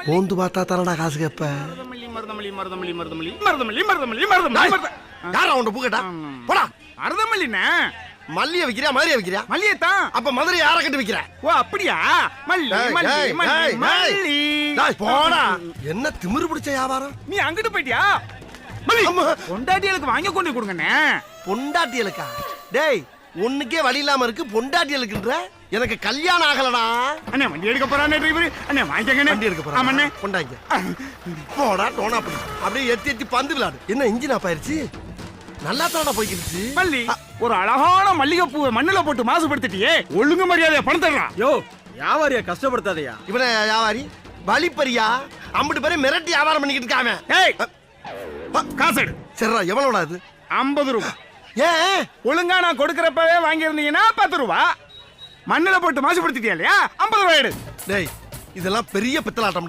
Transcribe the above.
போந்து பார்த்தா தரடா காசு கேப்ப. யாரா உன்ட பூக்கட்டா போடா. மருதமல்லிண்ணே. மல்லிய விக்கிறியா மதுரைய விக்கிறியா? மல்லியத்தான். அப்ப மதுரை யார கட்டி விக்கிற? ஓ அப்படியா? மல்லி. போடா. என்ன திமிரு பிடிச்ச வியாபாரம்? நீ அங்கிட்டு போயிட்டியா? பொண்டாட்டிகளுக்கு வாங்கி கொண்டு கொடுங்கண்ணே. பொண்டாட்டியலுக்கா? டேய் ஒண்ணுக்கே வழி இல்லாம இருக்கு பொண்டாட்டியலுக்குன்ற. எனக்கு கல்யாணம் ஆகலடா. அண்ணே வண்டி எடுக்க போறானே டிரைவர். அண்ணே வாங்கிக்கங்க. வண்டி எடுக்க போறா. ஆமாண்ணே. கொண்டாங்க. போடா டோனா அப்படி. அப்படியே எத்தி பந்து விளையாடு. என்ன இன்ஜின் ஆஃப் ஆயிருச்சு? நல்லா தானடா போய்க்கிடுச்சு. மல்லி ஒரு அழகான மல்லிகை பூவை மண்ணுல போட்டு மாசுபடுத்திட்டியே. ஒழுங்கு மரியாதையா பணம் தர்றான். யோ வியாபாரியா கஷ்டப்படுத்தாதயா. இவன வியாபாரி வழிப்பறியா அம்பிட்டு பேரை மிரட்டி வியாபாரம் பண்ணிக்கிட்டு இருக்காம. ஏய் காசு எடு. சரிடா எவ்வளவுடா இது? 50 ரூபாய். ஏன் ஒழுங்கா நான் கொடுக்கறப்பவே வாங்கியிருந்தீங்கன்னா 10 ரூபாய். மண்ணுல போட்டு மாசுபடுத்திட்டியா இல்லையா? 50 ரூபாய் எடு. டேய் இதெல்லாம் பெரிய பித்தலாட்டம்.